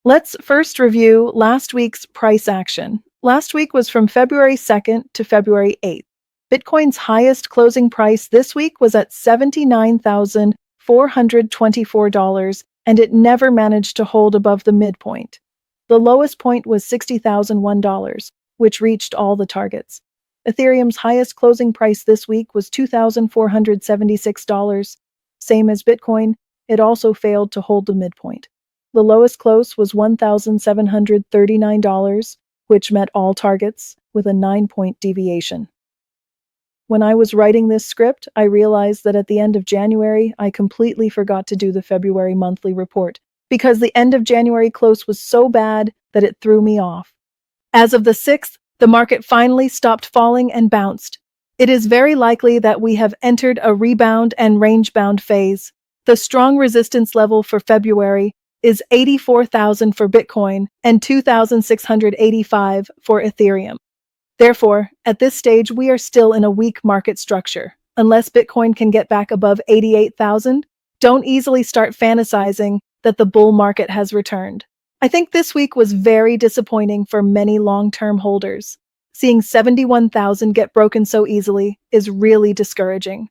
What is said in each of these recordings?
Let's first review last week's price action. Last week was from February 2nd to February 8th. Bitcoin's highest closing price this week was at $79,424, and it never managed to hold above the midpoint. The lowest point was $60,001, which reached all the targets. Ethereum's highest closing price this week was $2,476. Same as Bitcoin, it also failed to hold the midpoint. The lowest close was $1,739, which met all targets with a 9-point deviation. When I was writing this script, I realized that at the end of January, I completely forgot to do the February monthly report because the end of January close was so bad that it threw me off. As of the 6th, the market finally stopped falling and bounced. It is very likely that we have entered a rebound and range-bound phase. The strong resistance level for February is 84,000 for Bitcoin and 2,685 for Ethereum. Therefore, at this stage, we are still in a weak market structure. Unless Bitcoin can get back above 88,000, don't easily start fantasizing that the bull market has returned. I think this week was very disappointing for many long-term holders. Seeing 71,000 get broken so easily is really discouraging.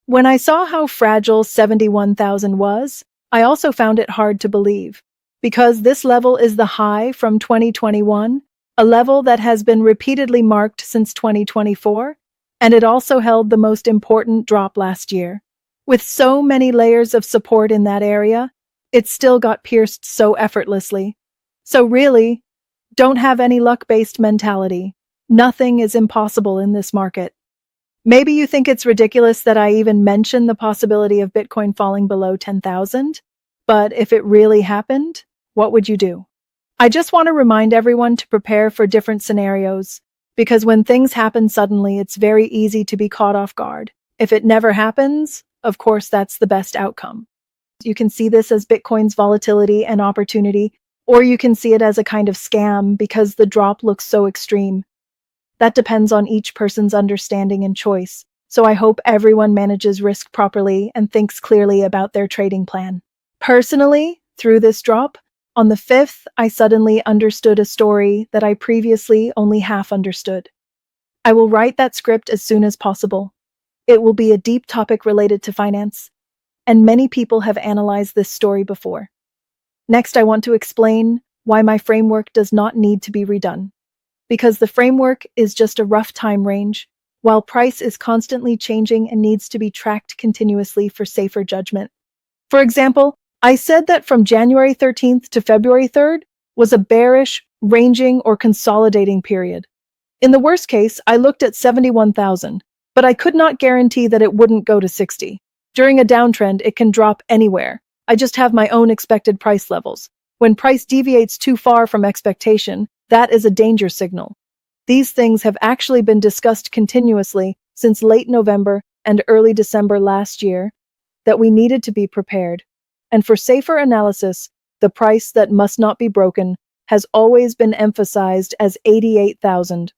When I saw how fragile 71,000 was, I also found it hard to believe, because this level is the high from 2021, a level that has been repeatedly marked since 2024, and it also held the most important drop last year. With so many layers of support in that area, it still got pierced so effortlessly. So really, don't have any luck-based mentality. Nothing is impossible in this market. Maybe you think it's ridiculous that I even mention the possibility of Bitcoin falling below 10,000, but if it really happened, what would you do? I just want to remind everyone to prepare for different scenarios, because when things happen suddenly, it's very easy to be caught off guard. If it never happens, of course, that's the best outcome. You can see this as Bitcoin's volatility and opportunity, or you can see it as a kind of scam because the drop looks so extreme. That depends on each person's understanding and choice, so I hope everyone manages risk properly and thinks clearly about their trading plan. Personally, through this drop, on the 5th, I suddenly understood a story that I previously only half understood. I will write that script as soon as possible. It will be a deep topic related to finance, and many people have analyzed this story before. Next, I want to explain why my framework does not need to be redone. Because the framework is just a rough time range, while price is constantly changing and needs to be tracked continuously for safer judgment. For example, I said that from January 13th to February 3rd was a bearish, ranging, or consolidating period. In the worst case, I looked at 71,000, but I could not guarantee that it wouldn't go to 60. During a downtrend, it can drop anywhere. I just have my own expected price levels. When price deviates too far from expectation, that is a danger signal. These things have actually been discussed continuously since late November and early December last year, that we needed to be prepared. And for safer analysis, the price that must not be broken has always been emphasized as 88,000.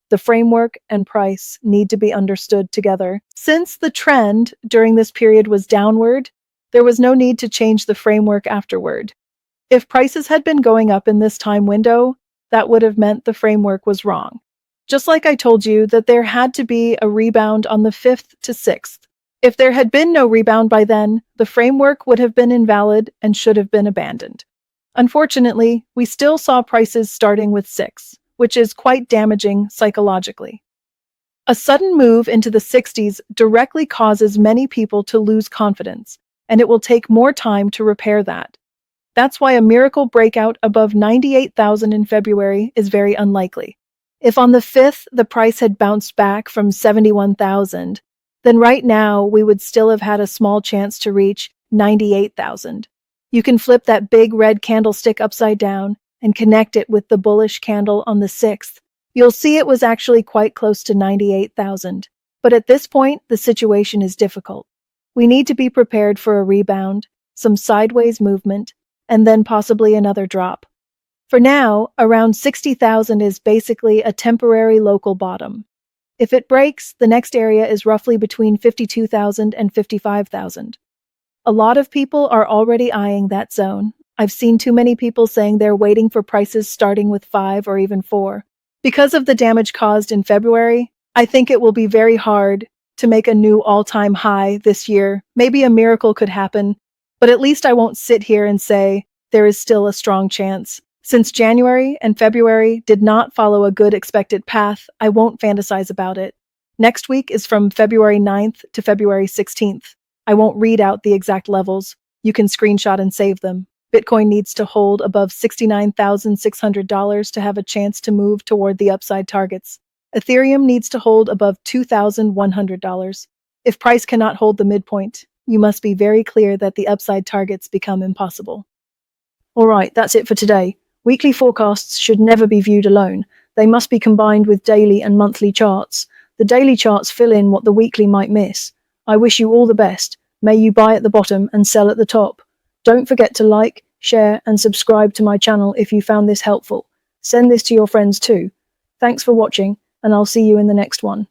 The framework and price need to be understood together. Since the trend during this period was downward, there was no need to change the framework afterward. If prices had been going up in this time window, that would have meant the framework was wrong. Just like I told you that there had to be a rebound on the 5th to 6th. If there had been no rebound by then, the framework would have been invalid and should have been abandoned. Unfortunately, we still saw prices starting with 6, which is quite damaging psychologically. A sudden move into the 60s directly causes many people to lose confidence, and it will take more time to repair that. That's why a miracle breakout above 98,000 in February is very unlikely. If on the 5th the price had bounced back from 71,000, then right now we would still have had a small chance to reach 98,000. You can flip that big red candlestick upside down and connect it with the bullish candle on the 6th. You'll see it was actually quite close to 98,000. But at this point, the situation is difficult. We need to be prepared for a rebound, some sideways movement, and then possibly another drop. For now, around 60,000 is basically a temporary local bottom. If it breaks, the next area is roughly between 52,000 and 55,000. A lot of people are already eyeing that zone, I've seen too many people saying they're waiting for prices starting with 5 or even 4. Because of the damage caused in February, I think it will be very hard to make a new all-time high this year. Maybe a miracle could happen, but at least I won't sit here and say there is still a strong chance. Since January and February did not follow a good expected path, I won't fantasize about it. Next week is from February 9th to February 16th. I won't read out the exact levels. You can screenshot and save them. Bitcoin needs to hold above $69,600 to have a chance to move toward the upside targets. Ethereum needs to hold above $2,100. If price cannot hold the midpoint, you must be very clear that the upside targets become impossible. Alright, that's it for today. Weekly forecasts should never be viewed alone. They must be combined with daily and monthly charts. The daily charts fill in what the weekly might miss. I wish you all the best. May you buy at the bottom and sell at the top. Don't forget to like, share, and subscribe to my channel if you found this helpful. Send this to your friends too. Thanks for watching, and I'll see you in the next one.